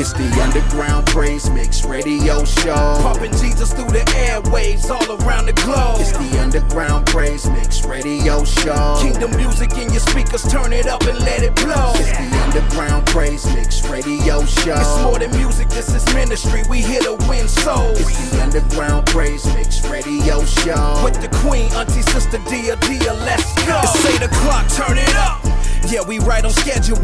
It's the underground praise mix radio show. Pumping Jesus through the airwaves all around the globe. It's the underground praise mix radio show. Kingdom music in your speakers, turn it up and let it blow. It's the underground praise mix radio show. It's more than music, this is ministry, we here to win souls. It's the underground praise mix radio show. With the queen, auntie, sister Diya Diya, let's go. It's 8 o'clock, turn it up. Yeah, we right on schedule.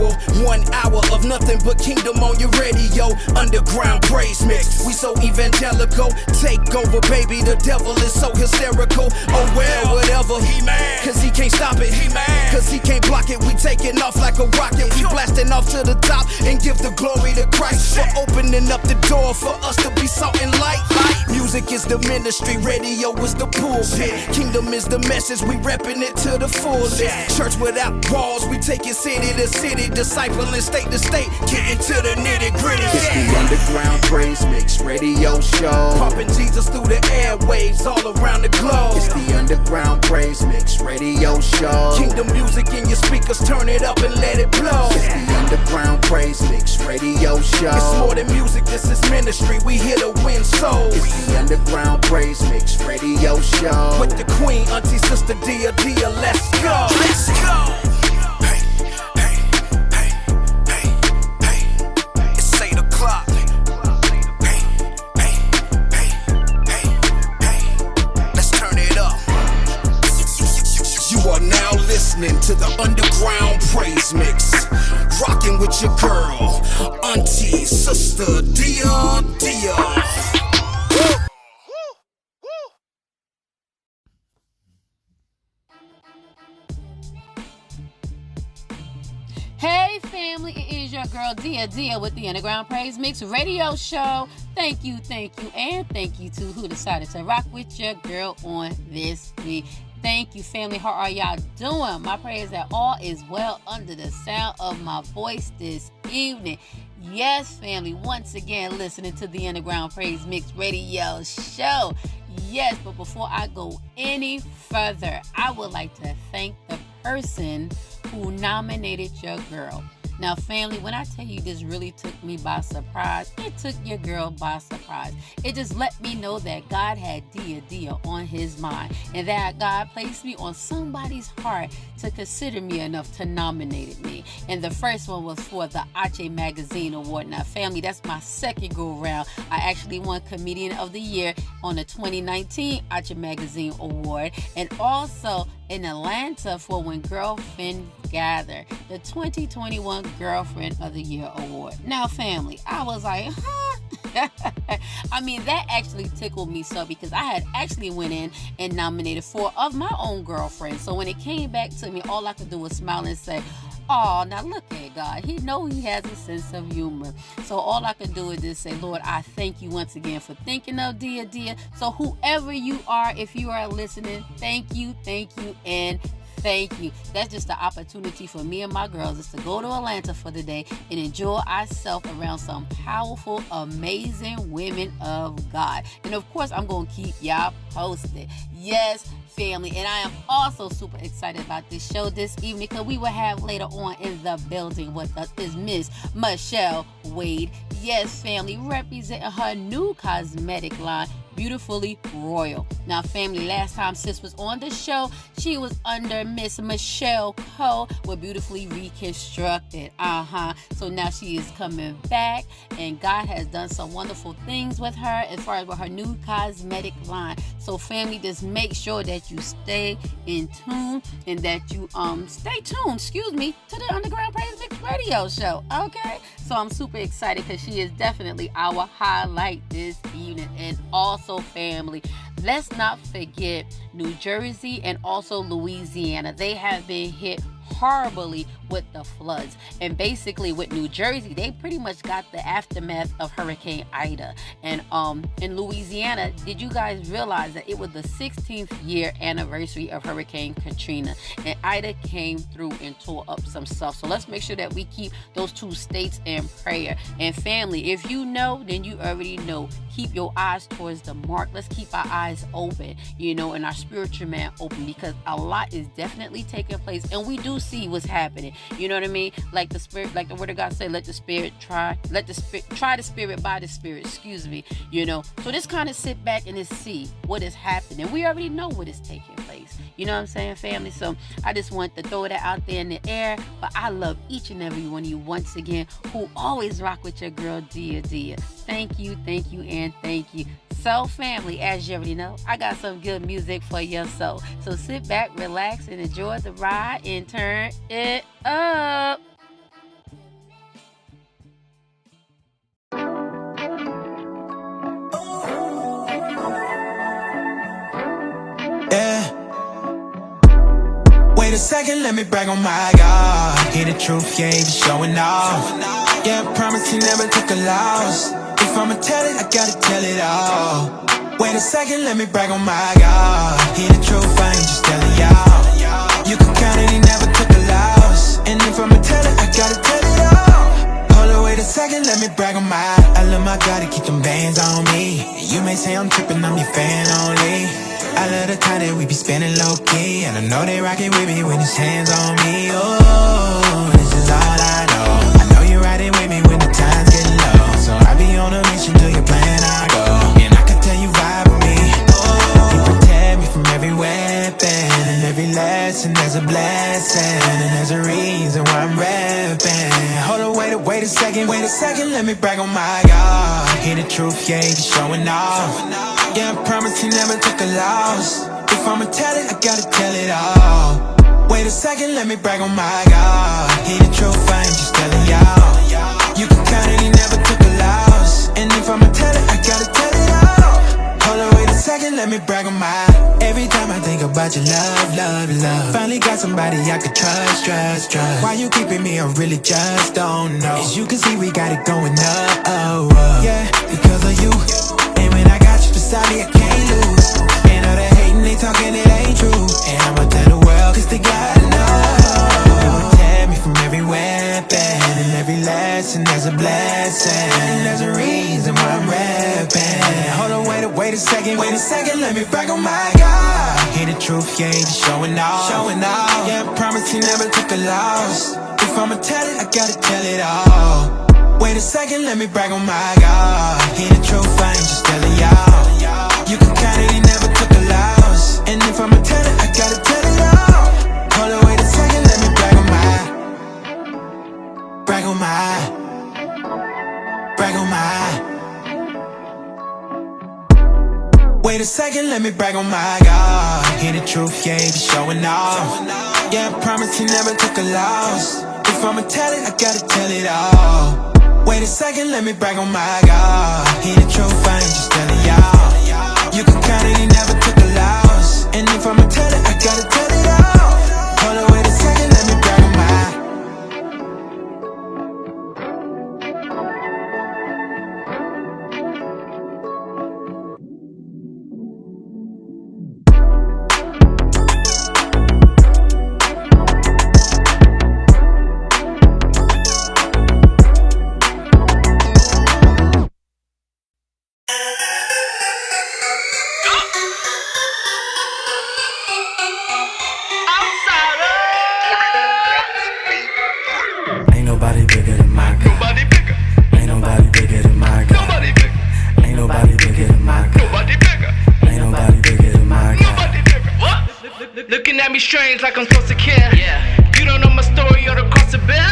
1 hour of nothing but kingdom on your radio. Underground praise mix. We so evangelical. Take over, baby. The devil is so hysterical. Oh well, whatever. He mad, cause he can't stop it. He mad, cause he can't block it. We taking off like a rocket. We blasting off to the top and give the glory to Christ for opening up the door for us to be salt and light. Music is the ministry, radio is the pulpit. Kingdom is the message, we repping it to the fullest. Church without walls, we take it city to city, discipling state to state, getting to the nitty gritty. It's the underground praise mix radio show. Pumping Jesus through the airwaves all around the globe. It's the underground praise mix radio show. Kingdom music in your speakers, turn it up and let it blow. It's the underground praise mix radio show. It's more than music, this is ministry, we here to win souls. It's the underground praise mix radio show. With the queen, auntie, sister Diya Diya, let's go. Let's go. Listening to the underground praise mix, rocking with your girl, auntie, sister Diya Diya. Hey family, it is your girl Diya Diya with the Underground Praise Mix Radio Show. Thank you, and thank you to who decided to rock with your girl on this week. Thank you, family. How are y'all doing? My prayer is that all is well under the sound of my voice this evening. Yes, family, once again, listening to the Underground Praise Mix Radio Show. Yes, but before I go any further, I would like to thank the person who nominated your girl. Now, family, when I tell you this really took me by surprise, it took your girl by surprise. It just let me know that God had Diya Diya on his mind and that God placed me on somebody's heart to consider me enough to nominate me. And the first one was for the Ache Magazine Award. Now, family, that's my second go around. I actually won Comedian of the Year on the 2019 Ache Magazine Award, and also in Atlanta for When Girlfriends Gather, the 2021 Girlfriend of the Year Award. Now, family, I was like, huh? I mean, that actually tickled me so, because I had actually went in and nominated 4 of my own girlfriends. So when it came back to me, all I could do was smile and say, oh, now look at God. He know he has a sense of humor. So all I can do is just say, Lord, I thank you once again for thinking of Diya Diya. So whoever you are, if you are listening, thank you, and thank you. That's just the opportunity for me and my girls is to go to Atlanta for the day and enjoy ourselves around some powerful, amazing women of God. And of course, I'm going to keep y'all posted. Yes, family. And I am also super excited about this show this evening, because we will have later on in the building with us is Miss Michelle Wade. Yes, family, representing her new cosmetic line, Beautifully Royal. Now, family, last time sis was on the show, she was under Miss Michelle Cole with Beautifully Reconstructed. So now she is coming back, and God has done some wonderful things with her as far as with her new cosmetic line. So, family, just make sure that you stay in tune and that you stay tuned, to the Underground Praise Mix Radio Show. Okay? So I'm super excited because she is definitely our highlight this evening. And also, family, let's not forget New Jersey and also Louisiana. They have been hit horribly with the floods. And basically with New Jersey, they pretty much got the aftermath of Hurricane Ida. And in Louisiana, did you guys realize that it was the 16th year anniversary of Hurricane Katrina? And Ida came through and tore up some stuff. So let's make sure that we keep those two states in prayer. And family, if you know, then you already know. Keep your eyes towards the mark. Let's keep our eyes open, and our spiritual man open, because a lot is definitely taking place. And we do see what's happening. You know what I mean? Like the spirit, like the word of God said, let the spirit try the spirit by the spirit, excuse me. You know, so just kind of sit back and just see what is happening. We already know what is taking place. You know what I'm saying, family? So I just want to throw that out there in the air. But I love each and every one of you once again who always rock with your girl Diya Diya. Thank you, and thank you. So family, as you already know, I got some good music for your soul. So sit back, relax, and enjoy the ride and turn it up. Yeah. Wait a second, let me brag on my God. Hear the truth, yeah, he be showing off. Yeah, I promise he never took a loss. If I'ma tell it, I gotta tell it all. Wait a second, let me brag on my God. Hear the truth, I ain't just telling y'all. You can count it, he never took a loss. And if I'ma tell it, I gotta tell it all. Hold on, wait a second, let me brag on my I love my God to keep them bands on me. And you may say I'm tripping, I'm your fan only. I love the time that we be spending low-key. And I know they rockin' with me when his hands on me. Oh, this is all I know. I know you're riding with me when the times get low. So I be on a mission to your plan I go. And I can tell you vibe with me. Oh, he protect me from every weapon. And every lesson there's a blessing. And there's a reason why I'm rapping. Hold on, wait a second, let me brag on my God. Hear the truth, yeah, he be showing off. Yeah, I promise he never took a loss. If I'ma tell it, I gotta tell it all. Wait a second, let me brag on my God. Hear the truth, I ain't just telling y'all. You can count it, he never took a loss. And if I'ma tell it, I gotta tell it all. Hold on, wait a second, let me brag on my every time I think about your love. Finally got somebody I could trust. Why you keeping me, I really just don't know. As you can see, we got it going up. Yeah, because of you. And when I got you beside me, I can't lose. And all the hating, they talking, it ain't true. And I'ma tell the world, cause they gotta know. You protect me from every weapon. And every lesson, there's a blessing. And there's a reason why I'm rapping. Hold on, wait a second, let me brag on my God. Hear the truth, yeah, he be showing off. Yeah, I promise he never took a loss. If I'ma tell it, I gotta tell it all. Wait a second, let me brag on my God. Hear the truth, I ain't just telling y'all. You can count it, he never took a loss. And if I'ma tell it, I gotta tell it all. Hold on, wait a second, let me brag on my Wait a second, let me brag on my God. Hear the truth, yeah, he be showing off. Yeah, I promise he never took a loss. If I'ma tell it, I gotta tell it all. Wait a second, let me brag on my God. Hear the truth, I ain't just telling y'all. You can count it, he never took a loss. And if I'ma tell it, I gotta tell it all. Hold on, wait a second, let me brag on my Looking at me strange like I'm supposed to care. You don't know my story or the cross to bear.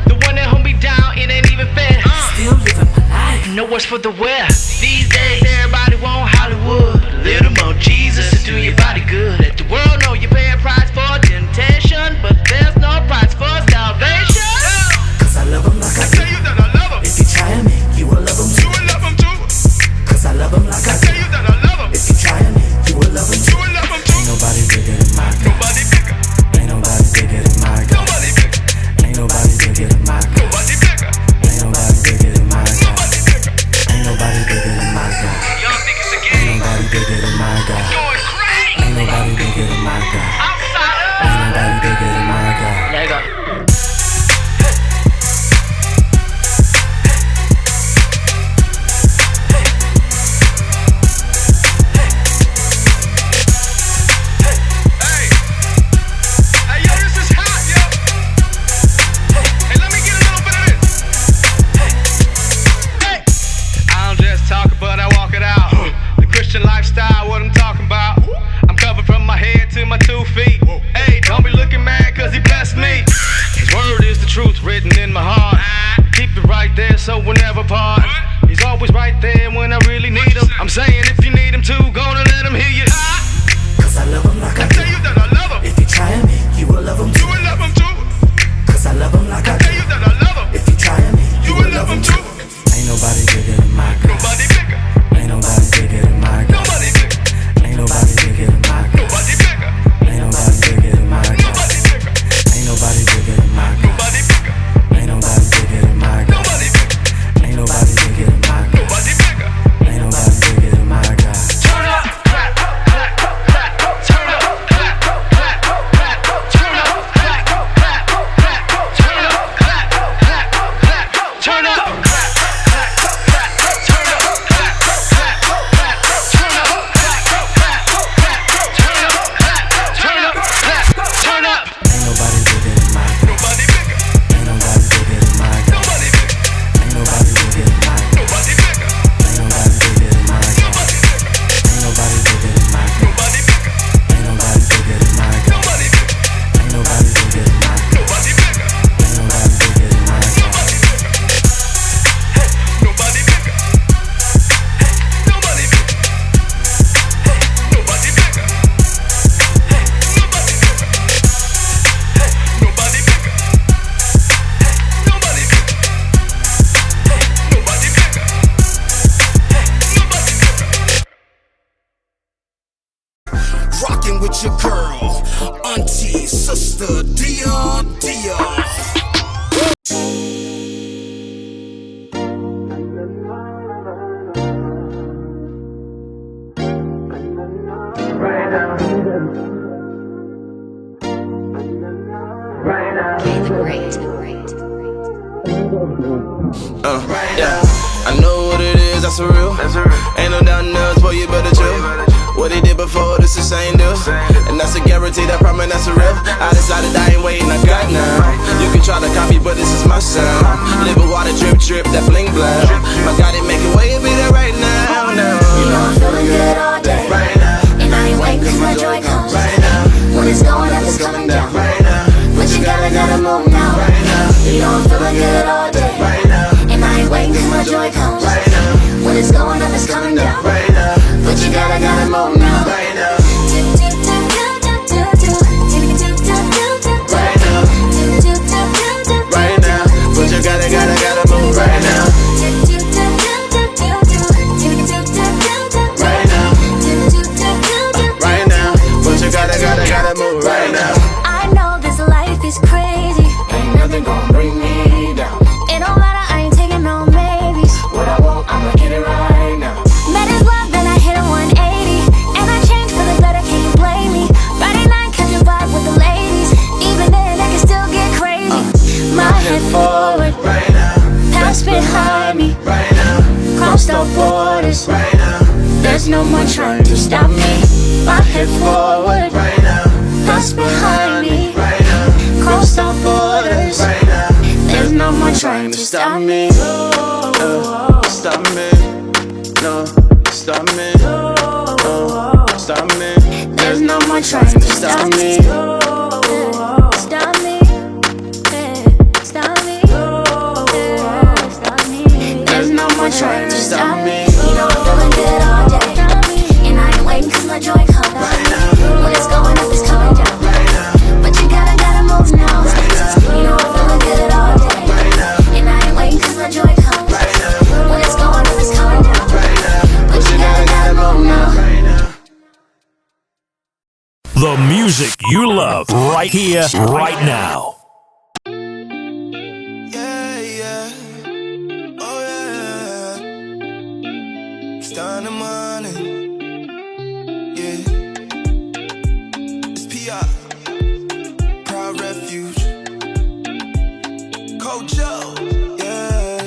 The one that hold me down, it ain't even fair. Still living my life, no worse for the wear. These days everybody want Hollywood. A little more Jesus to do your body good. Let the world know you pay a price for temptation, but there's no price for salvation. Cause I love him like I tell you that I love him. If you try me, you will love him too. You will love him too. Cause I love him like I tell you that I love him. If you try me, you will love him too. You will love him too. Ain't nobody bigger than my God. Nobody bigger. Ain't nobody bigger than my God. Nobody bigger. Ain't nobody bigger than my God. Nobody bigger. Ain't nobody bigger than my God. Nobody bigger. Ain't nobody bigger than my God. Y'all think rockin' with your girl, auntie, sister, Diya Diya. Yeah, I know what it is, that's for real. Ain't no doubting else, boy, you better chill. What he did before, this the same deal. And that's a guarantee, that promise, that's a real. I decided I ain't waiting, I got now. You can try to copy, but this is my sound. Live with water, drip, drip, that bling bling. My God, it make it way, it be there right now. You know I'm feeling good all day. Right now. And I ain't waiting 'cause my joy comes. Right now. When it's going up, it's coming down. Right now. But you gotta move now. Right now. You know I'm feeling good all day. Right now. And I ain't waiting 'cause my joy comes. Right now. When it's going up, it's coming down. Right now. But you gotta move now. Right now. Right now. But you gotta move right now. Right now. Right now. But you gotta move right now. I know this life is crazy. Ain't nothing gonna bring me down. It don't matter, I ain't taking no maybes. What I want, I'ma get it right now. Met his love, then I hit a 180. And I changed for the better, can you blame me? Friday night, catch a vibe with the ladies. Even then, I can still get crazy. My head forward, Right now. past behind me. Right now. Crossed all borders, Right now. there's no more trying to stop me. My head forward, Right now. past behind me. Right now. Crossed all borders, Right now. there's no more trying to stop me. Stop me. No. Stop me. Stop me. There's no more trying to stop me. Stop me. Stop me. Stop me. There's no more trying to stop me. You know I'm feeling good all day. And I ain't waiting 'cause my joy comes. When it's going up, it's coming down. But you gotta move now. You know I'm feeling good all day. And I ain't waiting 'cause my joy comes. When it's going up, it's coming down. But you gotta move now. The music you love right here, right now. Yeah, yeah. Oh, yeah. It's done in the morning. Yeah. It's PR. Proud refuge. Coach Joe. Yeah,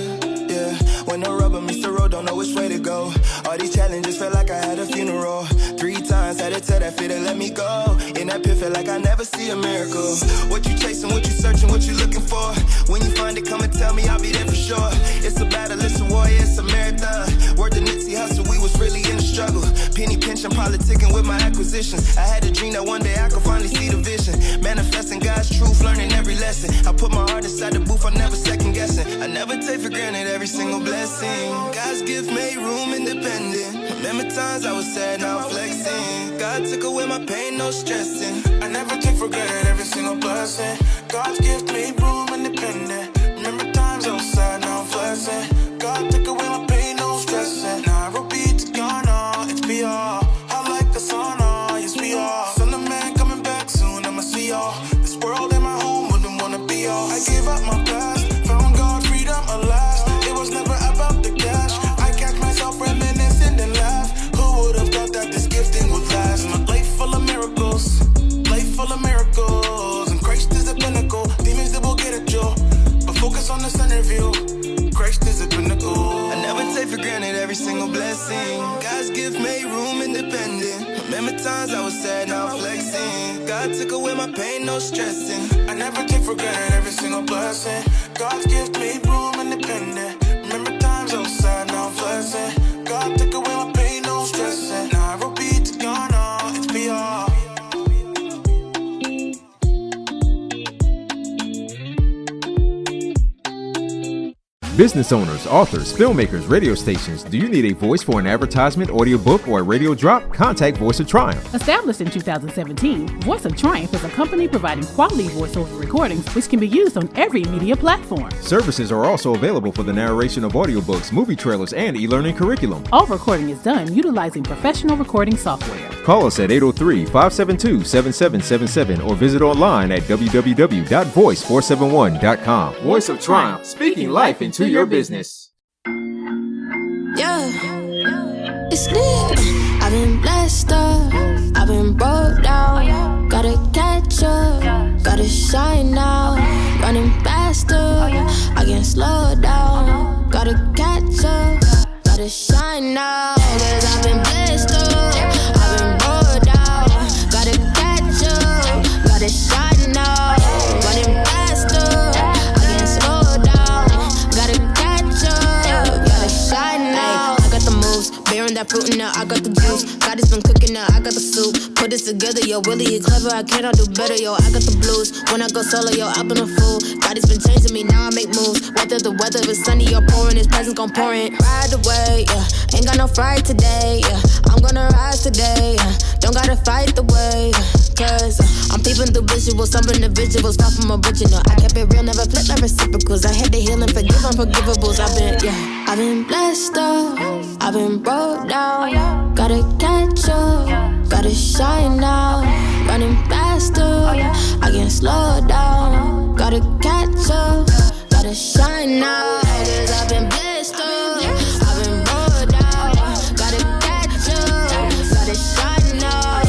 yeah. When the rubber meets the road, don't know which way to go. All these challenges felt like I had a funeral. 3 times had to tell that fear to let me go. In that pit, felt like I never see a miracle. What you chasing, what you searching, what you looking for? When you find it, come and tell me, I'll be there for sure. It's a battle, it's a war, it's a marathon. Word to Nipsey Hussle, we was really in the struggle. Penny pinching, politicking with my acquisitions. I had a dream that one day I could finally see the vision. Manifesting God's truth, learning every lesson. I put my heart inside the booth, I never second guessing. I never take for granted every single blessing. God's gift made room independent. Remember times I was sad, now I'm flexing. God took away my pain, no stressing. I never take for granted every single blessing. God's gift made room independent. Remember times I was sad, now I'm flexing. God took away my pain, no stressing. Now I repeat to Ghana, it's PR. I like the sauna, yes we are. Son of man coming back soon, I'ma see y'all. This world ain't my home, wouldn't wanna be y'all. I gave up my past, found God, freedom at last. It was never about the cash. I catch myself reminiscing and laugh. Who would have thought that this gifting would last? My life full of miracles, life full of miracles. And Christ is the pinnacle, demons that will get at you. But focus on the center view, Christ is the pinnacle. I never take for granted every single blessing. God's gift made room independent. Remember times I was sad, now I'm flexing. God took away my pain, no stressing. I never take for granted every single blessing. God's gift made room independent. Remember times I was sad, now I'm flexing. God took away my pain, no stressing. Now I repeat to Ghana, it's PR. Business owners, authors, filmmakers, radio stations, do you need a voice for an advertisement, audiobook, or a radio drop? Contact Voice of Triumph. Established in 2017, Voice of Triumph is a company providing quality voiceover recordings which can be used on every media platform. Services are also available for the narration of audiobooks, movie trailers, and e-learning curriculum. All recording is done utilizing professional recording software. Call us at 803-572-7777 or visit online at www.voice471.com. Voice of Triumph, speaking life into your business. Yeah, it's lit. I've been blessed up, I've been broke down. Gotta catch up, gotta shine now. Running faster, I can't slow down. Gotta catch up, gotta shine now. Cause I've been blessed up, I've been broke down. Gotta catch up, gotta shine now. Running faster, I can't slow down. Gotta catch up, gotta shine now. I got the moves, bearing that fruit now. I got the juice, God has been cooking now. I got the soup, put this together, yo. Really, you clever, I cannot do better, yo. I got the blues, when I go solo, yo. I've been a fool, God has been changing me, now I make moves. Whether the weather is sunny or pouring, His presence gon' pour in. Ride away, yeah. Ain't got no fright today, yeah. I'm gonna rise today, yeah. Don't gotta fight the way, cause I'm peeping through visuals, some individuals far from original. I kept it real, never flip my reciprocals. I had to heal and forgive unforgivables. I've been blessed up, I've been broke down. Gotta catch up, gotta shine now. Running faster, I can't slow down. Gotta catch up, gotta shine now. Cause I've been blessed up, I've been broke down. Gotta catch up, gotta shine now.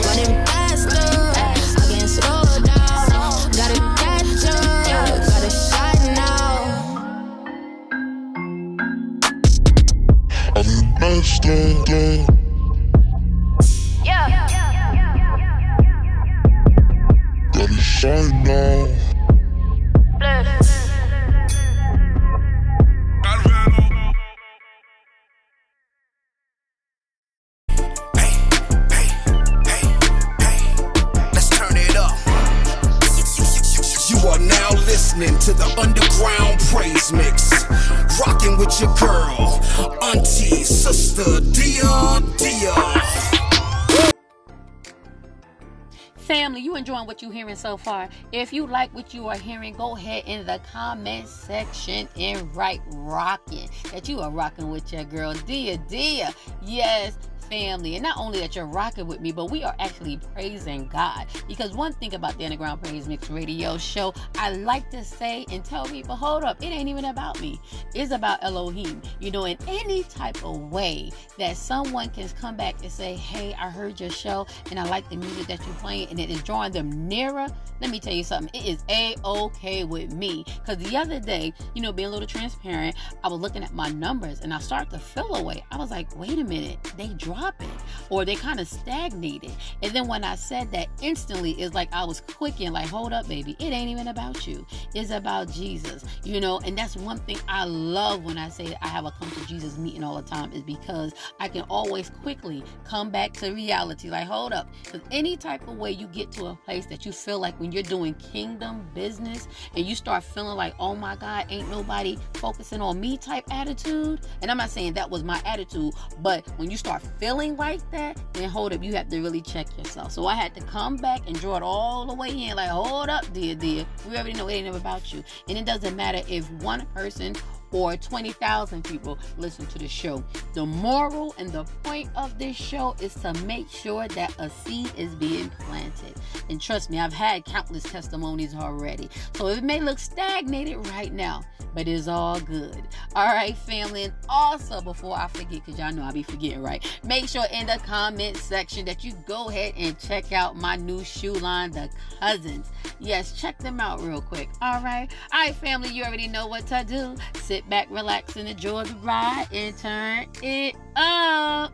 Running faster, I can't slow down. Gotta catch up, gotta shine now. I've been blessed up. Gotta shine now. Let's turn it up. You are now listening to the Underground Praise Mix. Rocking with your girl, auntie, sister, Diya Diya. Family, you enjoying what you're hearing so far? If you like what you are hearing, go ahead in the comment section and write "rockin'," that you are rocking with your girl Diya Diya. Yes, family, and not only that you're rocking with me, but we are actually praising God. Because one thing about the Underground Praise Mix radio show, I like to say and tell people, hold up, it ain't even about me. It's about Elohim. You know, in any type of way that someone can come back and say, hey, I heard your show and I like the music that you're playing and it is drawing them nearer. Let me tell you something. It is A-OK with me. Because the other day, you know, being a little transparent, I was looking at my numbers and I started to feel away. I was like, wait a minute, they dropping or they kind of stagnated. And then when I said that, instantly it's like I was quickened, like, hold up, baby, it ain't even about you, it's about Jesus, you know. And that's one thing I love when I say I have a come to Jesus meeting all the time, is because I can always quickly come back to reality, like, hold up. Because any type of way you get to a place that you feel like when you're doing kingdom business and you start feeling like, oh my God, ain't nobody focusing on me type attitude, and I'm not saying that was my attitude, but when you start feeling like that, then hold up, you have to really check yourself. So I had to come back and draw it all the way in, like, hold up, dear, we already know it ain't ever about you. And it doesn't matter if one person or 20,000 people listen to the show. The moral and the point of this show is to make sure that a seed is being planted. And trust me, I've had countless testimonies already. So it may look stagnated right now, but it's all good. All right, family. And also, before I forget, because y'all know I be forgetting, right? Make sure in the comment section that you go ahead and check out my new shoe line, The Cousins. Yes, check them out real quick. All right, family, you already know what to do. Sit back, relax, and enjoy the ride and turn it up.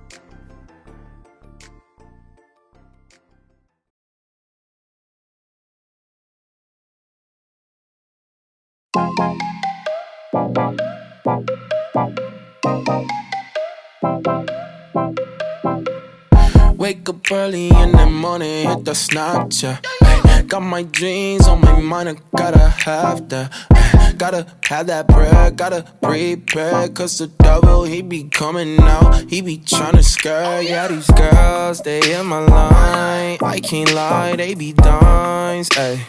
Wake up early in the morning, hit the Snapchat. Got my dreams on my mind, I gotta have that. Gotta have that bread, gotta prepare. Cause the devil, he be coming out, he be tryna scare. Yeah, these girls, they in my line. I can't lie, they be dimes, ayy.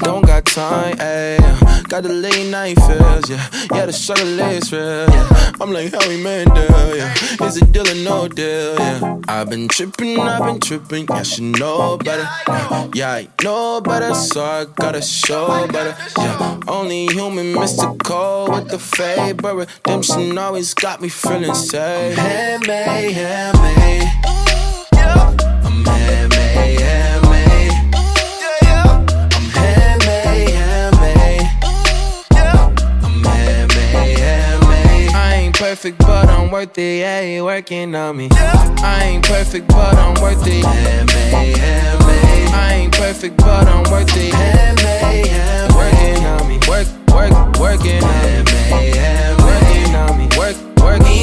Don't got time, ayy. Got the late night feels, yeah. Yeah, the struggle is real, yeah. I'm like Howie Mandel, yeah. Is it deal or no deal, yeah. I've been tripping, yeah, she know better. Yeah, I know better, so I gotta show better, yeah. Only human mystical with the fade, but redemption always got me feeling safe. Handmade, handmade. I'm handmade, handmade. I'm handmade, handmade. I'm handmade, handmade. I ain't perfect, but I'm worth it, yeah, you working on me. I ain't perfect, but I'm worth it. Handmade, handmade. I ain't perfect, but I'm worth it. Handmade, handmade. Working on me, working on me. Working on me,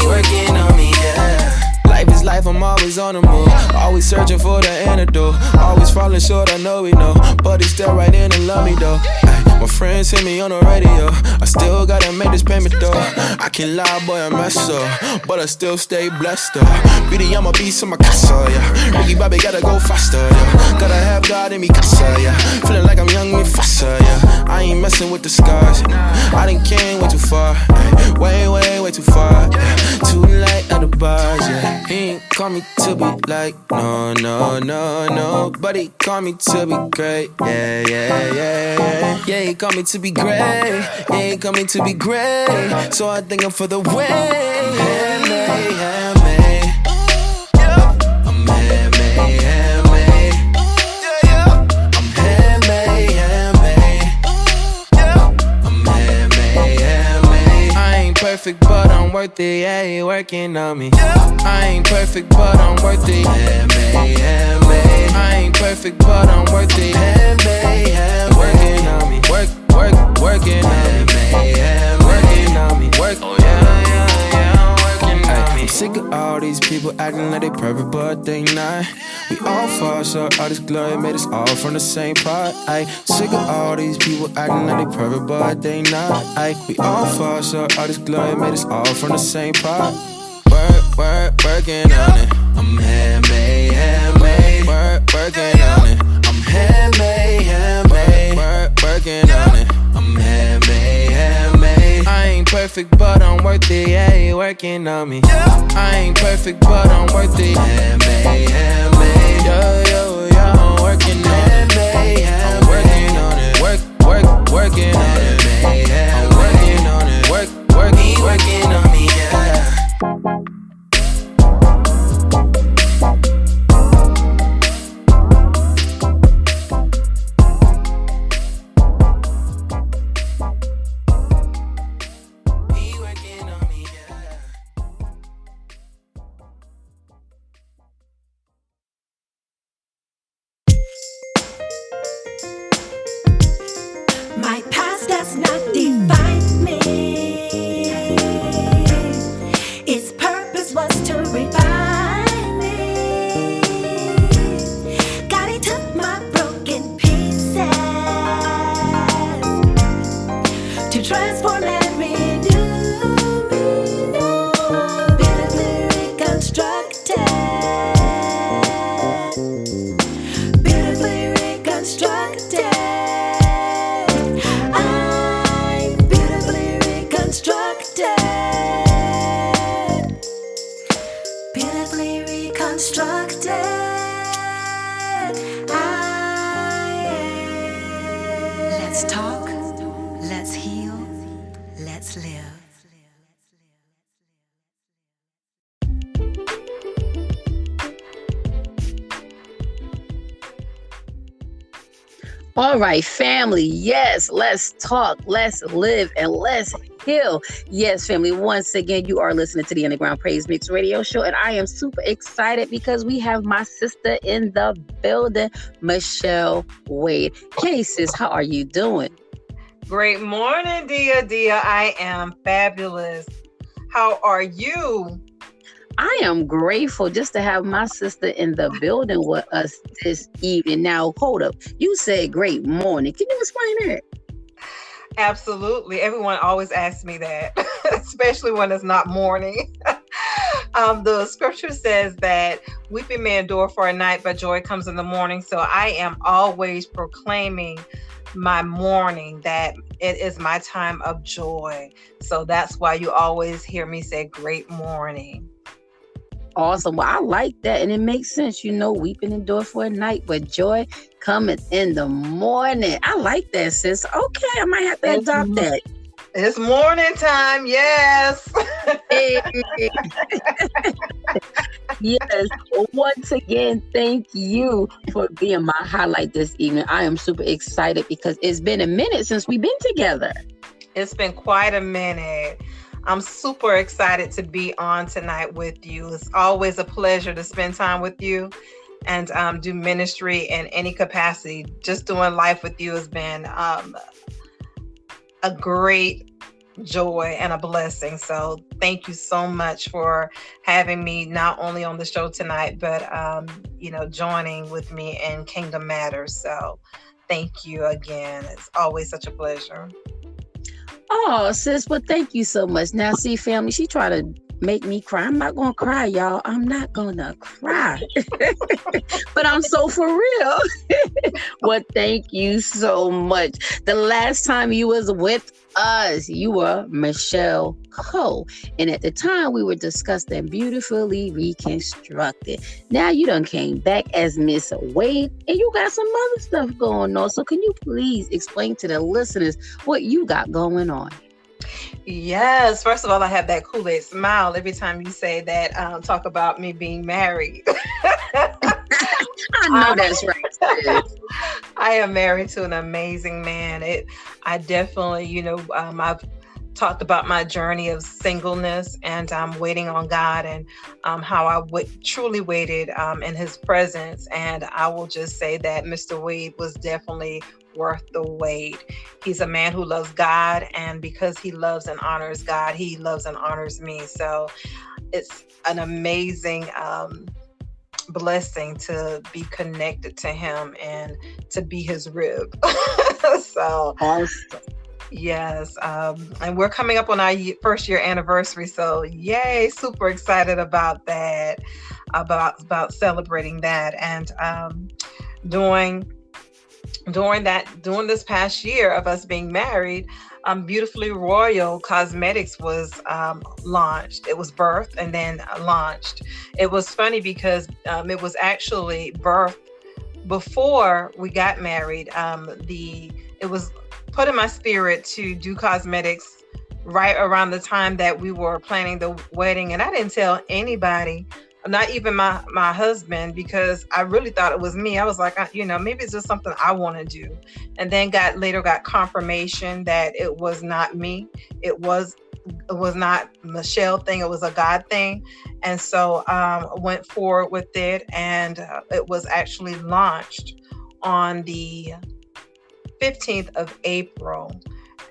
working on me, yeah. Life is life, I'm always on the move. Always searching for the antidote. Always falling short, I know we know. But he's still right in and love me though. My friends hit me on the radio. I still gotta make this payment though. I can't lie, boy, I mess up, but I still stay blessed though. Beauty, I'm a beast in my casa, yeah. Ricky Bobby gotta go faster, yeah. Gotta have God in me casa, yeah. Feeling like I'm young and faster, yeah. I ain't messing with the scars. I done came way too far, way too far. Too late at the bars, yeah. He ain't call me to be like no. But he call me to be great, yeah. Yeah, he call me to be great. Yeah, he call me to be great. So I thank him for the way. Handmade, handmade. I'm handmade, handmade. I'm handmade, handmade. I'm handmade, handmade. I ain't perfect, but I'm worth it. Yeah, he working on me. I ain't perfect, but I'm worth it. Handmade, handmade. I ain't perfect, but I'm worth it. Handmade, handmade. Working on me, working on me, working on me, working on me. I'm sick of all these people acting like they perfect, but they not. We all fall short, all this glory made us all from the same pot. Sick of all these people acting like they perfect, but they not. We all fall short, all this glory made us all from the same pot. Working on it. I'm handmade, handmade. Working on it. I'm handmade, handmade. Working on it. I'm handmade, handmade. I ain't perfect, but I'm worth it. Yeah, you working on me. I ain't perfect, but I'm worth it. Handmade, handmade. Yo, I'm working on it. I'm working on it. Working on it. I'm working on it. Working on me. Yeah. My past does not define me. Its purpose was to refine me. God, he took my broken pieces to transform and renew me. Now, beautifully reconstructed. Beautifully reconstructed. Beautifully reconstructed. Let's talk, let's heal, let's live. All right, family. Yes, let's talk, let's live, and let's heal. Yes, family. Once again, you are listening to the Underground Praise Mix Radio Show, and I am super excited because we have my sister in the building, Michelle Wade. Hey, sis, how are you doing? Great morning, Dia Dia. I am fabulous. How are you? I am grateful just to have my sister in the building with us this evening. Now, hold up. You said great morning. Can you explain that? Absolutely. Everyone always asks me that, especially when it's not morning. The scripture says that weeping may endure for a night, but joy comes in the morning. So I am always proclaiming my morning that it is my time of joy. So that's why you always hear me say great morning. Awesome. Well, I like that. And it makes sense, weeping endure for a night, but joy cometh in the morning. I like that, sis. Okay, I might have to adopt that. It's morning time, yes. Yes. Once again, thank you for being my highlight this evening. I am super excited because it's been a minute since we've been together. It's been quite a minute. I'm super excited to be on tonight with you. It's always a pleasure to spend time with you and do ministry in any capacity. Just doing life with you has been a great joy and a blessing. So thank you so much for having me not only on the show tonight, but joining with me in Kingdom Matters. So thank you again. It's always such a pleasure. Oh, sis, well, thank you so much. Now, see, family, she tried to make me cry. I'm not going to cry, y'all. I'm not going to cry. But I'm so for real. Well, thank you so much. The last time you was with us, you were Michelle Cole. And at the time, we were discussing Beautifully Reconstructed. Now you done came back as Miss Wade, and you got some other stuff going on. So can you please explain to the listeners what you got going on? Yes. First of all, I have that Kool-Aid smile every time you say that, talk about me being married. I know that's right. I am married to an amazing man. I definitely, I've talked about my journey of singleness and waiting on God and how I truly waited in his presence. And I will just say that Mr. Wade was definitely worth the wait. He's a man who loves God, and because he loves and honors God, he loves and honors me. So it's an amazing blessing to be connected to him and to be his rib. So awesome. Yes, and we're coming up on our first year anniversary, so yay, super excited about that, about celebrating that. And during this past year of us being married, Beautifully Royal Cosmetics was launched. It was birthed and then launched. It was funny because it was actually birthed before we got married. It was put in my spirit to do cosmetics right around the time that we were planning the wedding, and I didn't tell anybody, not even my husband, because I really thought it was me. I was like, maybe it's just something I want to do. And then later got confirmation that it was not me. It was not Michelle thing. It was a God thing. And so went forward with it, and it was actually launched on the 15th of April.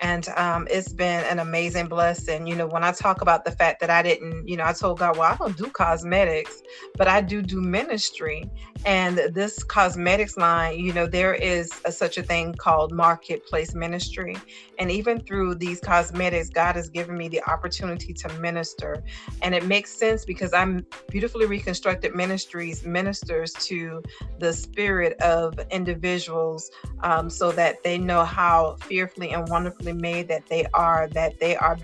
And it's been an amazing blessing. When I talk about the fact that I didn't, I told God, well, I don't do cosmetics, but I do ministry. And this cosmetics line, there is such a thing called marketplace ministry. And even through these cosmetics, God has given me the opportunity to minister. And it makes sense because I'm Beautifully Reconstructed Ministries ministers to the spirit of individuals, so that they know how fearfully and wonderfully made that they are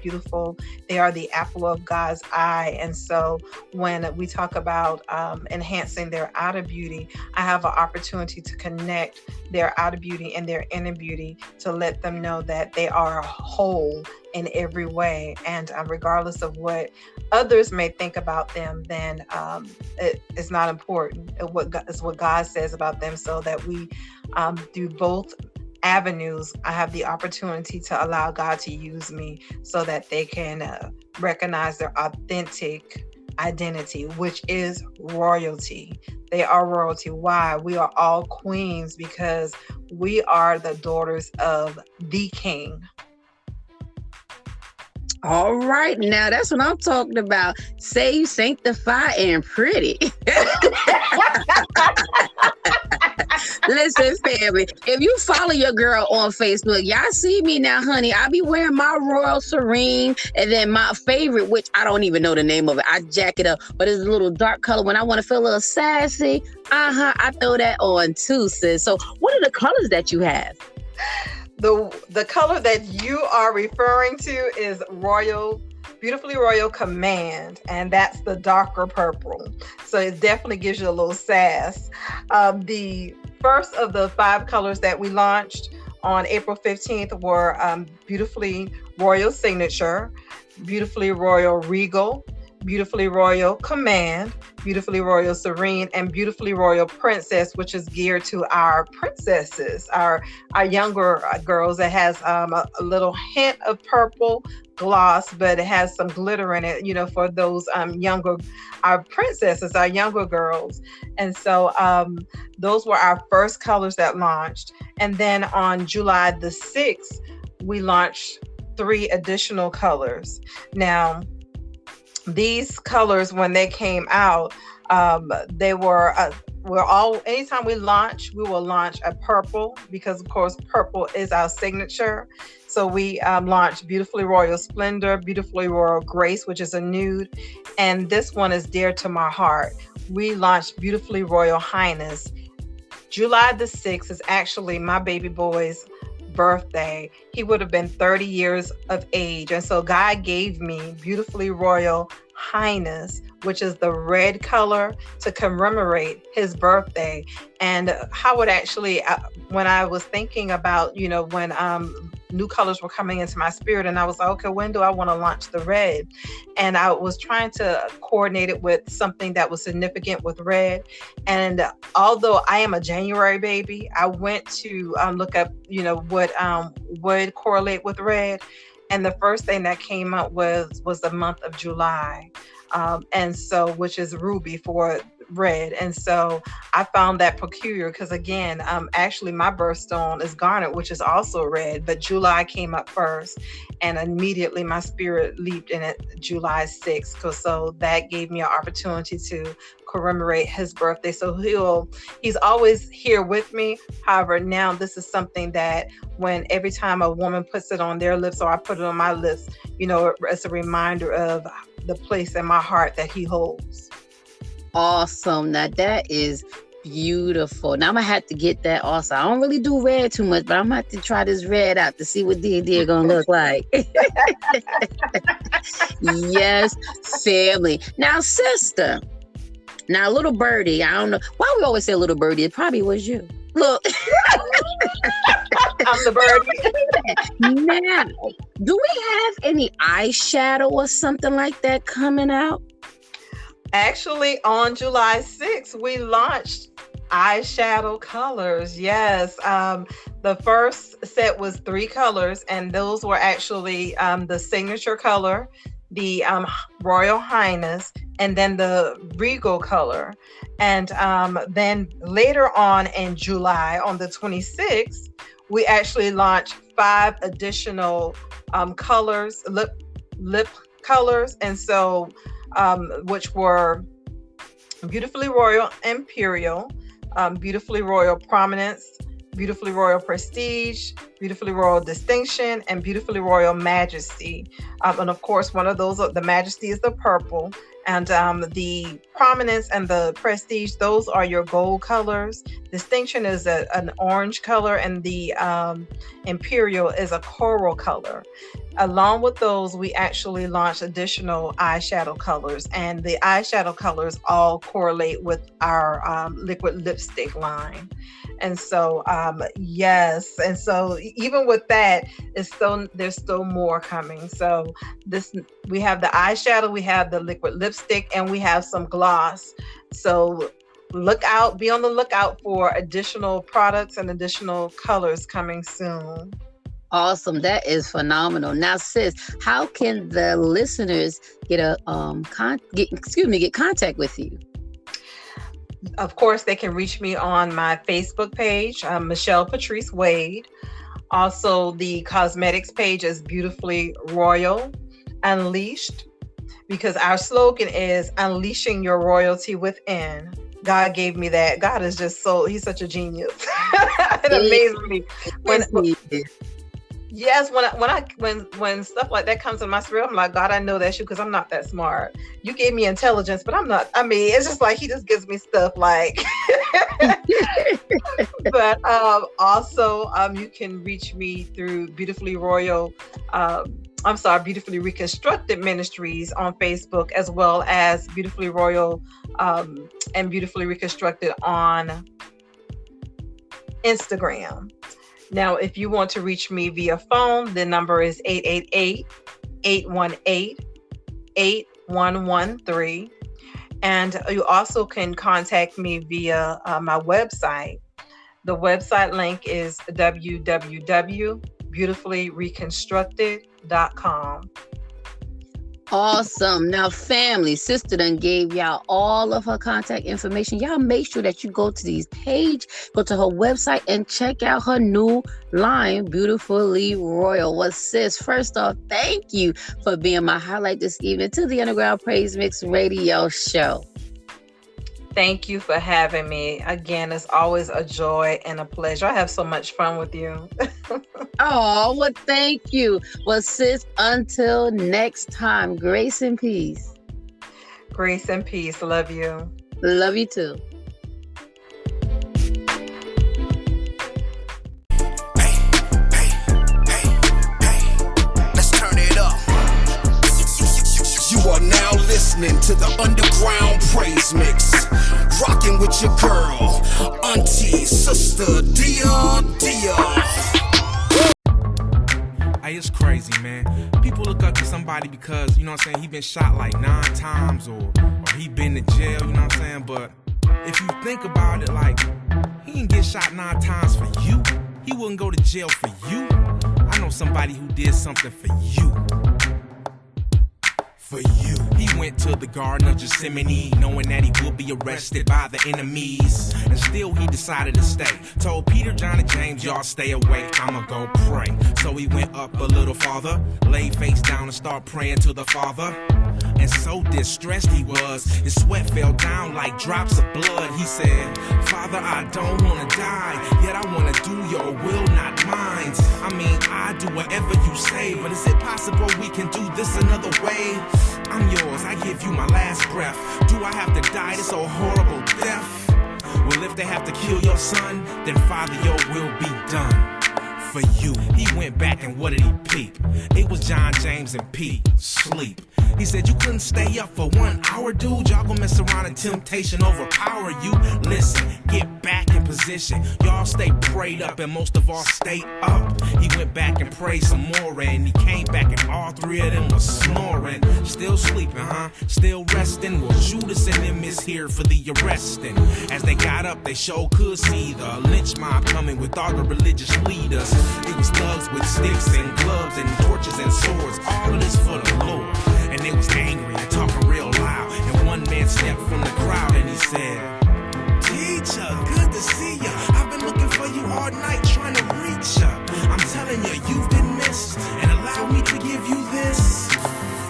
beautiful. They are the apple of God's eye. And so when we talk about enhancing their outer beauty, I have an opportunity to connect their outer beauty and their inner beauty to let them know that they are whole in every way. And regardless of what others may think about them, then it's not important. It's what God says about them, so that we do both avenues. I have the opportunity to allow God to use me so that they can recognize their authentic identity, which is royalty. They are royalty. Why? We are all queens because we are the daughters of the King. All right, now that's what I'm talking about. Saved, sanctified, and pretty. Listen, family, if you follow your girl on Facebook, y'all see me now, honey. I be wearing my Royal Serene, and then my favorite, which I don't even know the name of it. I jack it up, but it's a little dark color. When I want to feel a little sassy, I throw that on too, sis. So what are the colors that you have? The color that you are referring to is Beautifully Royal Command, and that's the darker purple. So it definitely gives you a little sass. The first of the 5 colors that we launched on April 15th were Beautifully Royal Signature, Beautifully Royal Regal, Beautifully Royal Command, Beautifully Royal Serene, and Beautifully Royal Princess, which is geared to our princesses, our younger girls. That has a little hint of purple gloss, but it has some glitter in it, for those our princesses, our younger girls. And so those were our first colors that launched. And then on July the 6th, we launched 3 additional colors. Now, these colors, when they came out, they were anytime we launch, we will launch a purple, because of course purple is our signature. So we launched Beautifully Royal Splendor, Beautifully Royal Grace, which is a nude, and this one is dear to my heart. We launched Beautifully Royal Highness. July the 6th is actually my baby boy's birthday. He would have been 30 years of age, and so God gave me Beautifully Royal Highness, which is the red color, to commemorate his birthday. And how it actually, when I was thinking about, when new colors were coming into my spirit, and I was like, okay, when do I want to launch the red? And I was trying to coordinate it with something that was significant with red. And although I am a January baby, I went to look up, what would correlate with red. And the first thing that came up was the month of July. And so, which is ruby for red. And so I found that peculiar, because again, actually my birthstone is garnet, which is also red, but July came up first, and immediately my spirit leaped in it July 6th. So that gave me an opportunity to commemorate his birthday. So he's always here with me. However, now this is something that every time a woman puts it on their lips, or I put it on my lips, it's a reminder of the place in my heart that he holds. Awesome. Now that is beautiful. Now I'm gonna have to get that also. I don't really do red too much, but I'm gonna have to try this red out to see what D&D are gonna look like. Yes, family. Now, sister. Now, little birdie. I don't know why we always say little birdie. It probably was you. Look. I'm the birdie. Now, do we have any eyeshadow or something like that coming out? Actually, on July 6th, we launched eyeshadow colors. Yes. The first set was 3 colors, and those were actually the signature color, the Royal Highness, and then the Regal color. And then later on in July, on the 26th, we actually launched 5 additional colors, lip colors. And so which were Beautifully Royal Imperial, Beautifully Royal Prominence, Beautifully Royal Prestige, Beautifully Royal Distinction, and Beautifully Royal Majesty. And of course, one of those, the Majesty is the purple, and the Prominence and the Prestige, those are your gold colors. Distinction is an orange color, and the Imperial is a coral color. Along with those, we actually launched additional eyeshadow colors, and the eyeshadow colors all correlate with our liquid lipstick line. And so, yes. And so even with that, there's still more coming. So we have the eyeshadow, we have the liquid lipstick, and we have some gloss. So be on the lookout for additional products and additional colors coming soon. Awesome. That is phenomenal. Now, sis, how can the listeners get contact with you? Of course, they can reach me on my Facebook page, Michelle Patrice Wade. Also, the cosmetics page is Beautifully Royal Unleashed, because our slogan is unleashing your royalty within. God gave me that. God is just he's such a genius. It amazes me. When stuff like that comes in my spirit, I'm like, God, I know that's you because I'm not that smart. You gave me intelligence, but I'm not. I mean, it's just like he just gives me stuff like. But also, you can reach me through Beautifully Reconstructed Ministries on Facebook, as well as Beautifully Royal and Beautifully Reconstructed on Instagram. Now, if you want to reach me via phone, the number is 888-818-8113. And you also can contact me via my website. The website link is www.beautifullyreconstructed.com. Awesome. Now, family, sister done gave y'all all of her contact information. Y'all make sure that you go to these page, go to her website, and check out her new line, Beautifully Royal. Well, sis, first off, thank you for being my highlight this evening to the Underground Praise Mix radio show. Thank you for having me. Again, it's always a joy and a pleasure. I have so much fun with you. Oh, well, thank you. Well, sis, until next time, grace and peace. Grace and peace. Love you. Love you too. Let's turn it up. You are now listening to the Underground Praise Mix. Rocking with your girl, auntie, sister, Diya Diya. Hey, it's crazy, man. People look up to somebody because, you know what I'm saying, he been shot like 9 times or he been to jail, you know what I'm saying? But if you think about it, like, he didn't get shot 9 times for you. He wouldn't go to jail for you. I know somebody who did something for you. For you. He went to the Garden of Gethsemane, knowing that he would be arrested by the enemies. And still he decided to stay. Told Peter, John, and James, y'all stay awake, I'ma go pray. So he went up a little farther, laid face down and started praying to the Father. And so distressed he was, his sweat fell down like drops of blood. He said, Father, I don't wanna die, yet I wanna do your will, not mine. I mean, I do whatever you say, but is it possible we can do this another way? I'm yours, I give you my last breath. Do I have to die this old horrible death? Well, if they have to kill your son, then Father, your will be done. For you. He went back and what did he peep? It was John, James, and Pete. Sleep. He said you couldn't stay up for 1 hour, dude. Y'all gon' mess around and temptation overpower you. Listen, get back in position. Y'all stay prayed up and most of all stay up. He went back and prayed some more and he came back and all 3 of them was snoring. Still sleeping, huh? Still resting? Well, Judas and them is here for the arresting. As they got up, they sure could see the lynch mob coming with all the religious leaders. It was thugs with sticks and gloves and torches and swords. All of this for the Lord. And they was angry and talking real loud. And one man stepped from the crowd and he said, Teacher, good to see ya. I've been looking for you all night trying to reach ya. I'm telling you, you've been missed. And allow me to give you this.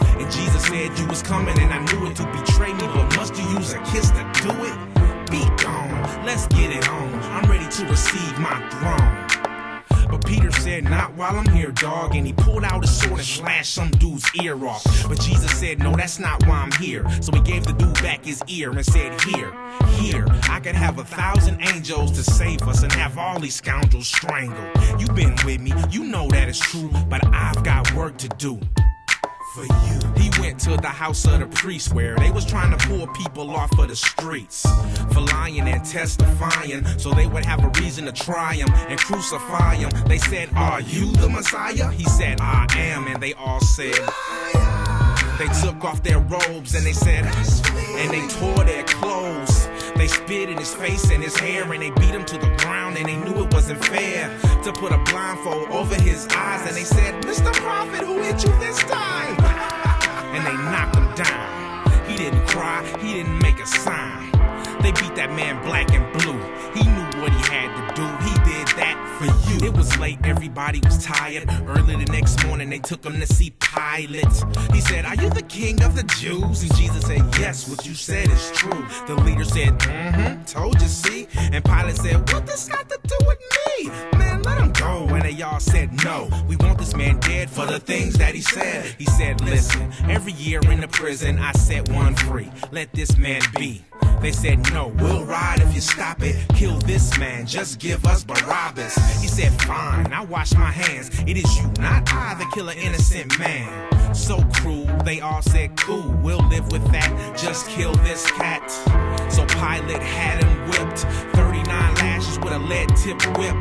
And Jesus said you was coming and I knew it to betray me. But must you use a kiss to do it? Be gone, let's get it on. I'm ready to receive my throne. But Peter said, not while I'm here, dog. And he pulled out his sword and slashed some dude's ear off. But Jesus said, no, that's not why I'm here. So he gave the dude back his ear and said, here, I could have 1,000 angels to save us and have all these scoundrels strangled. You've been with me, you know that is true, but I've got work to do. For you. He went to the house of the priest where they was trying to pull people off of the streets for lying and testifying so they would have a reason to try him and crucify him. They said, are you the Messiah? He said, I am. And they all said, they took off their robes and they said, and they tore their clothes. They spit in his face and his hair and they beat him to the ground and they knew it wasn't fair to put a blindfold over his eyes. And they said, Mr. Prophet, who hit you this time? And they knocked him down. He didn't cry, he didn't make a sign. They beat that man black and blue. He knew what he had to do. He did that for you. It was late, everybody was tired. Early the next morning, they took him to see Pilate. He said, are you the king of the Jews? And Jesus said, yes, what you said is true. The leader said, told you, see? And Pilate said, what this got to do with me? Man, let him go. And they all said, no, we want this man dead for the things that he said. He said, listen, every year in the prison, I set one free. Let this man be. They said, no, we'll ride if you stop it. Kill this man, just give us Barabbas. He said, fine, I wash my hands. It is you, not I, that kill an innocent man. So cruel, they all said, cool, we'll live with that. Just kill this cat. So Pilate had him whipped, 39 lashes with a lead-tipped whip.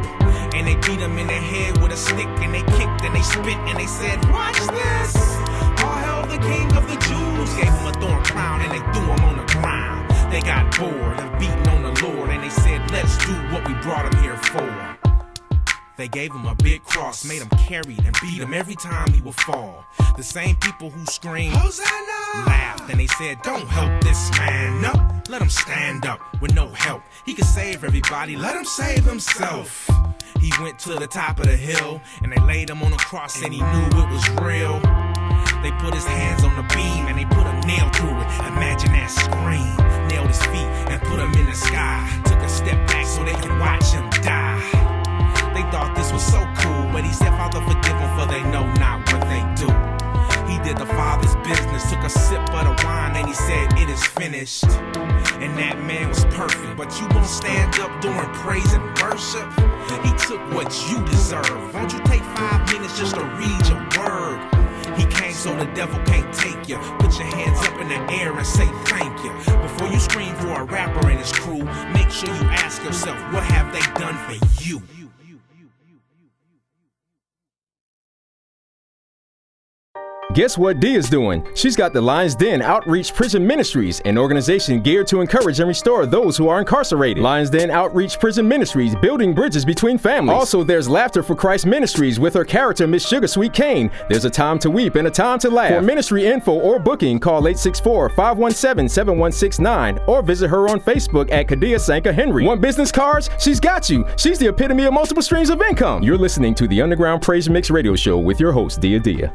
And they beat him in the head with a stick, and they kicked and they spit and they said, watch this. All hail the king of the Jews. Gave him a thorn crown and they threw him on the ground. They got bored of beating on the Lord, and they said, let's do what we brought him here for. They gave him a big cross, made him carry it and beat him every time he would fall. The same people who screamed, Hosanna, laughed, and they said, don't help this man, no, let him stand up with no help. He could save everybody, let him save himself. He went to the top of the hill, and they laid him on a cross, and he knew it was real. They put his hands on the beam, and they put a nail through it. Imagine that scream. Nailed his feet and put him in the sky. Took a step back so they could watch him die. They thought this was so cool, but he said, Father, forgive them, for they know not what they do. He did the Father's business, took a sip of the wine, and he said, it is finished. And that man was perfect, but you won't stand up during praise and worship. He took what you deserve. Won't you take 5 minutes just to read your word? He came so the devil can't take you. Put your hands up in the air and say thank you. Before you scream for a rapper and his crew, make sure you ask yourself, what have they done for you? Guess what Dia's doing? She's got the Lions Den Outreach Prison Ministries, an organization geared to encourage and restore those who are incarcerated. Lions Den Outreach Prison Ministries, building bridges between families. Also, there's Laughter for Christ Ministries with her character, Miss Sugar Sweet Cane. There's a time to weep and a time to laugh. For ministry info or booking, call 864-517-7169 or visit her on Facebook at Kadia Sanka Henry. Want business cards? She's got you. She's the epitome of multiple streams of income. You're listening to the Underground Praise Mix Radio Show with your host, Diya Diya.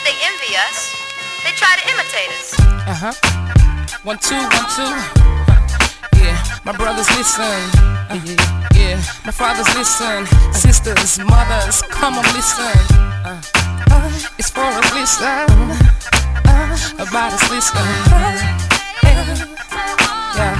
They envy us, they try to imitate us. 1, 2, 1, 2. Yeah, my brothers listen. Yeah, my fathers listen. Sisters, mothers, come on listen. It's for us listen. About us listen. Yeah.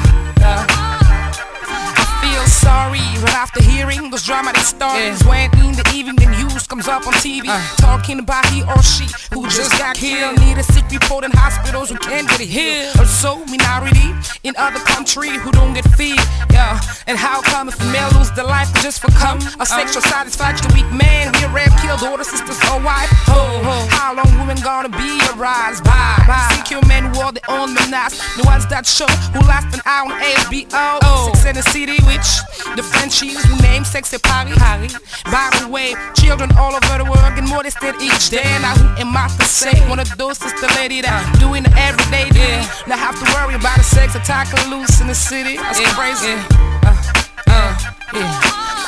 Sorry, but after hearing those dramatic stories, when in the evening the news comes up on TV, talking about he or she who just got killed, need a sick report in hospitals who can't get healed. Also, minority in other countries who don't get fed. Yeah, and how come if a male lose their life just for come a sexual satisfaction? Weak man, we rape, kill daughter, sisters, or wife. How long women gonna be a rise by? Secure men who are the only menace. The ones that show who last an hour on HBO. Sex and the City, which the Frenchies who name sex at Paris. By the way, children all over the world get molested each day. Now who am I to say? One of those is the lady that doing the everyday day. Not have to worry about a sex attack loose in the city. That's crazy.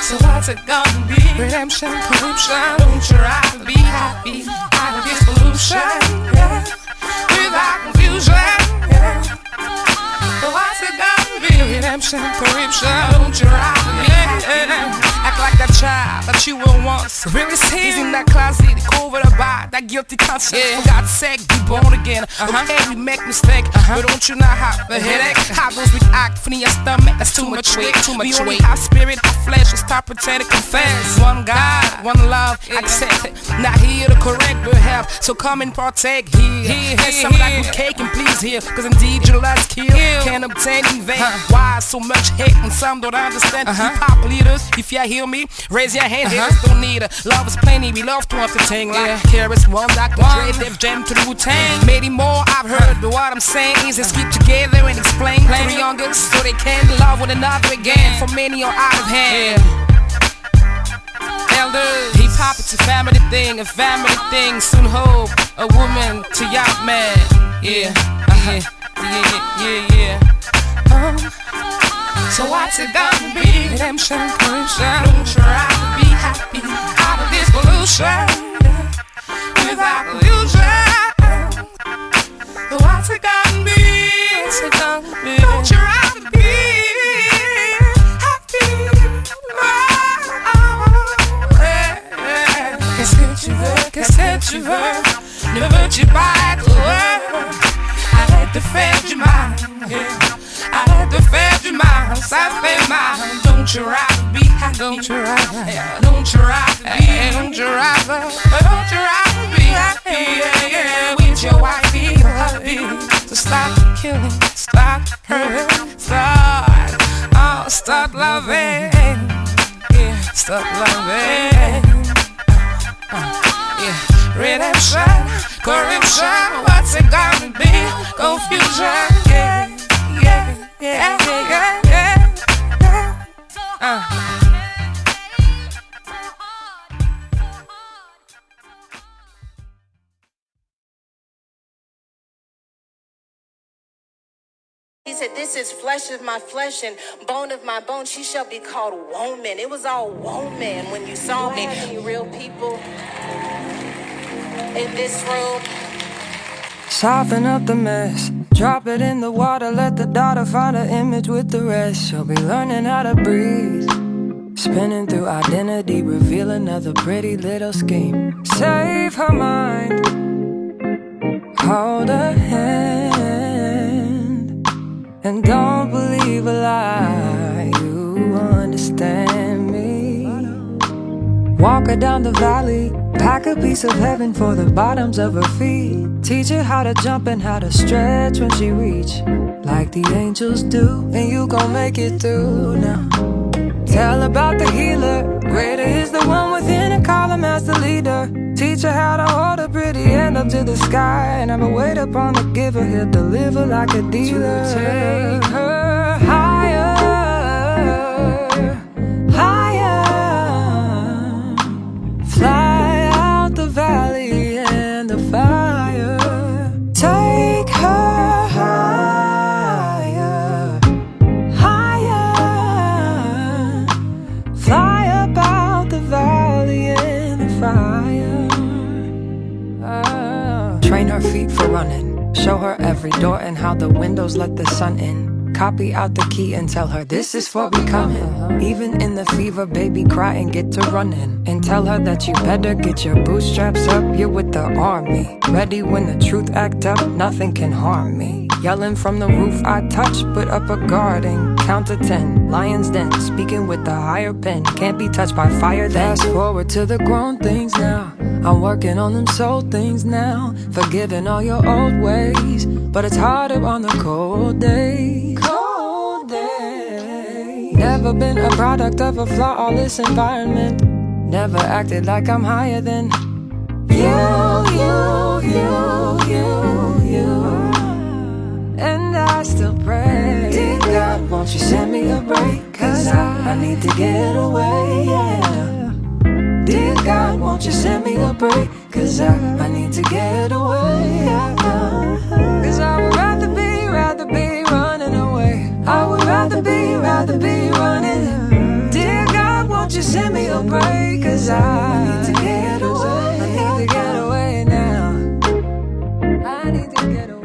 So what's it gonna be? Redemption, corruption. Don't you rather be happy out of this pollution? Without confusion. So what's it gonna be? Redemption, corruption. Don't you rather be happy? Act like that child that you were once. Really he's in that closet, covered about that guilty conscience. For God's sake, be born again. Okay, we make mistake, but don't you not have the headache? How those we act funny your stomach, that's too much weight. We only have spirit, our flesh, and stop pretending, confess. One God, one love, accept it. Not here to correct but help, so come and partake here. Get some of that good cake and please hear, cause indeed your last kill can't obtain in vain. Why so much hate and some don't understand? Hip-hop leaders, if you hear me, raise your hand, haters don't need it. Love is plenty, we love to entertain. Like Karis, one Dr. Dre, Def Jam to the Wu-Tang. Many more I've heard, but what I'm saying is let's keep together and explain to the youngest so they can love one another again. For many are out of hand. Elders, hip-hop it's a family thing, soon hope a woman to young man. Yeah. So what's it gonna be? Redemption, corruption. Don't try to be happy out of this pollution without illusion. What's it gonna be? What's it gonna be? Don't try to be happy. Qu'est-ce que tu veux? Ne veux-tu pas être heureux? Arrête de faire du mal. Arrête de faire du mal, ça fait mal. Don't you rather be happy? Don't you rather? Don't you rather be? Don't you rather? Don't you rather be happy? Yeah, with your wifey or hubby? So stop killing, stop hurting, start loving. Yeah, start loving. Yeah, redemption, corruption. What's it gonna be? Confusion. Yeah. Yeah. He said, this is flesh of my flesh and bone of my bone. She shall be called woman. It was all woman when you saw me. Any real people in this room? Soften up the mess, drop it in the water, let the daughter find her image with the rest. She'll be learning how to breathe, spinning through identity, reveal another pretty little scheme. Save her mind, hold her hand, and don't believe a lie, you understand me. Walk her down the valley, pack a piece of heaven for the bottoms of her feet. Teach her how to jump and how to stretch when she reach, like the angels do, and you gon' make it through now. Tell about the healer, greater is the one within, and call him as the leader. Teach her how to hold a pretty hand up to the sky, and have a wait upon the giver, he'll deliver like a dealer. To take her higher, higher, fly out the valley and the fire. Take her higher, higher, fly up out the valley and the fire. Train her feet for running, show her every door and how the windows let the sun in. Copy out the key and tell her this is for becoming. Even in the fever, baby, cry and get to running. And tell her that you better get your bootstraps up, you're with the army. Ready when the truth act up, nothing can harm me. Yelling from the roof I touch, put up a guard and count to 10. Lion's den, speaking with the higher pen. Can't be touched by fire then. Fast forward to the grown things now, I'm working on them soul things now. Forgiving all your old ways, but it's harder on the cold days. Cold days. Never been a product of a flawless environment. Never acted like I'm higher than you. And I still pray, dear God, won't you send me a break? Cause I need to get away, yeah. Dear God, won't you send me a break? Cause I need to get away, yeah. Cause I would rather be running away. I would rather be running. Dear God, won't you send me a break? Cause I need to get away. I need to get away now. I need to get away.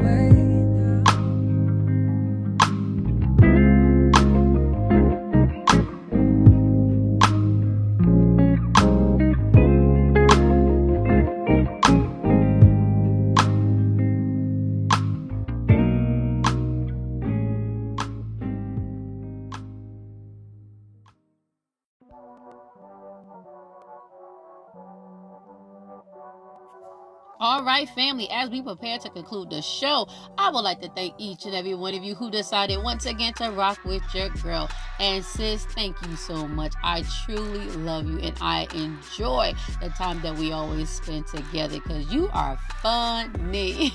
All right, family, as we prepare to conclude the show, I would like to thank each and every one of you who decided once again to rock with your girl. And sis, thank you so much. I truly love you and I enjoy the time that we always spend together because you are funny.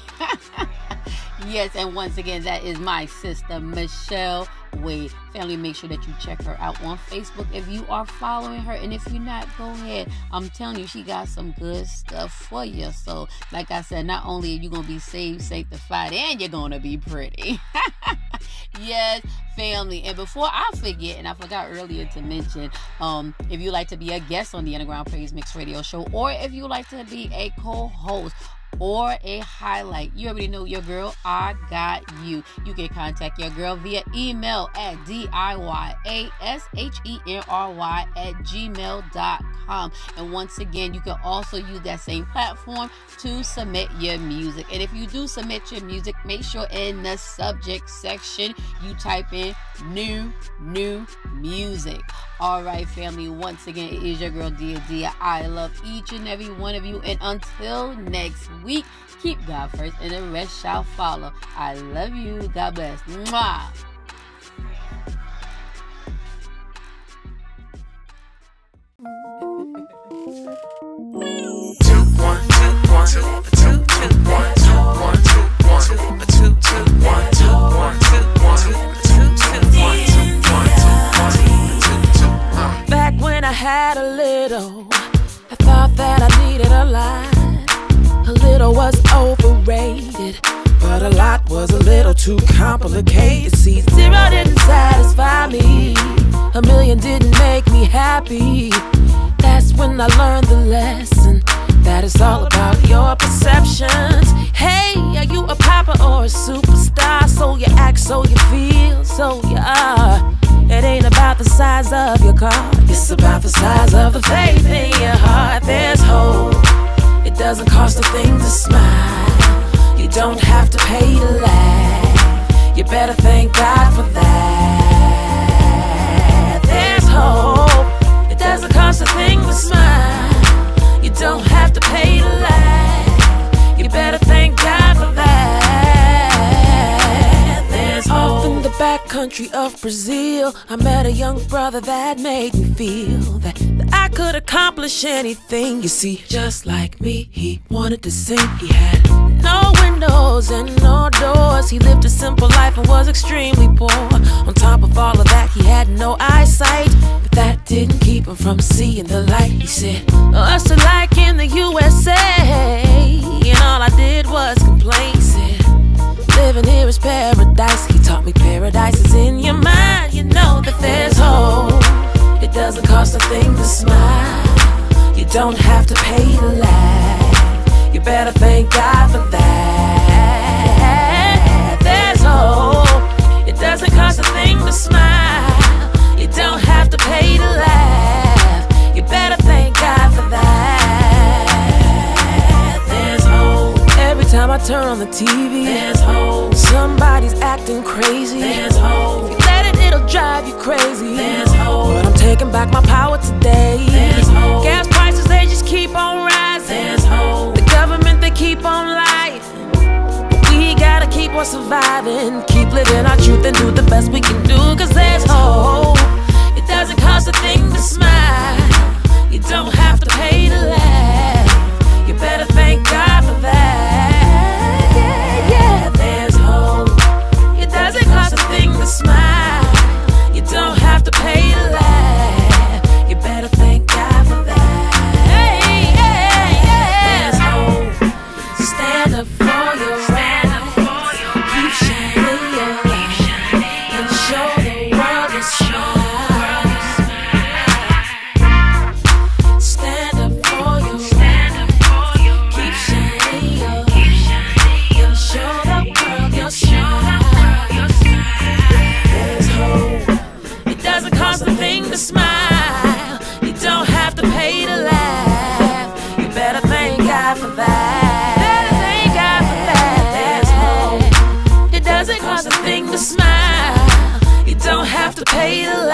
Yes, and once again, that is my sister, Michelle Wade. Family, make sure that you check her out on Facebook if you are following her. And if you're not, go ahead. I'm telling you, she got some good stuff for you. So, like I said, not only are you going to be saved, sanctified, and you're going to be pretty. Yes, family. And before I forget, and I forgot earlier to mention, if you like to be a guest on the Underground Praise Mix radio show, or if you like to be a co-host or a highlight, you already know your girl, I got you. You can contact your girl via email at diyashenery@gmail.com. And once again, you can also use that same platform to submit your music. And if you do submit your music, make sure in the subject section you type in new music. All right, family, once again, it is your girl Diya Diya. I love each and every one of you, and until next week, keep God first and the rest shall follow. I love you. God bless. Mwah. Back when I had a little, I thought that I needed a lot. A little was overrated, but a lot was a little too complicated. See, 0 didn't satisfy me, a million didn't make me happy. That's when I learned the lesson, that it's all about your perceptions. Hey, are you a popper or a superstar? So you act, so you feel, so you are. It ain't about the size of your car, it's about the size of the faith in your heart. There's hope, it doesn't cost a thing to smile. You don't have to pay to laugh, you better thank God for that. There's hope, it doesn't cost a thing to smile. You don't have to pay to laugh, you better thank God for that. There's hope. In the backcountry of Brazil, I met a young brother that made me feel that I could accomplish anything. You see, just like me, he wanted to sing. He had no windows and no doors. He lived a simple life and was extremely poor. On top of all of that, he had no eyesight, but that didn't keep him from seeing the light. He said, "What's it like in the USA?" And all I did was complain. He said, "Living here is paradise." He taught me paradise is in your mind. You know that there's hope, it doesn't cost a thing to smile. You don't have to pay to laugh, you better thank God for that. There's hope, it doesn't cost a thing to smile. You don't have to pay to laugh, you better thank God for that. There's hope. Every time I turn on the TV, there's hope. Somebody's acting crazy. There's hope. If you let it, it'll drive you crazy. There's hope. But I'm taking back my power today. There's hope. Gas prices, they just keep on rising. There's hope. The government, they keep on lying. We gotta keep on surviving, keep living our truth and do the best we can do. Cause there's hope, it doesn't cost a thing to smile. You don't have to pay to laugh, you better thank God for that. Yeah, there's hope, it doesn't cost a thing to smile. You don't have to pay to laugh, you better thank God for that. Hey, there's hope, stand up for your right. Keep shining your light and show the world your smile. Stand up for your right. Keep shining your light and show the world your smile. There's hope, it doesn't cost a thing to smile. You don't have to pay to laugh, you better thank God for that. Doesn't cost a thing to smile. You don't have to pay to laugh.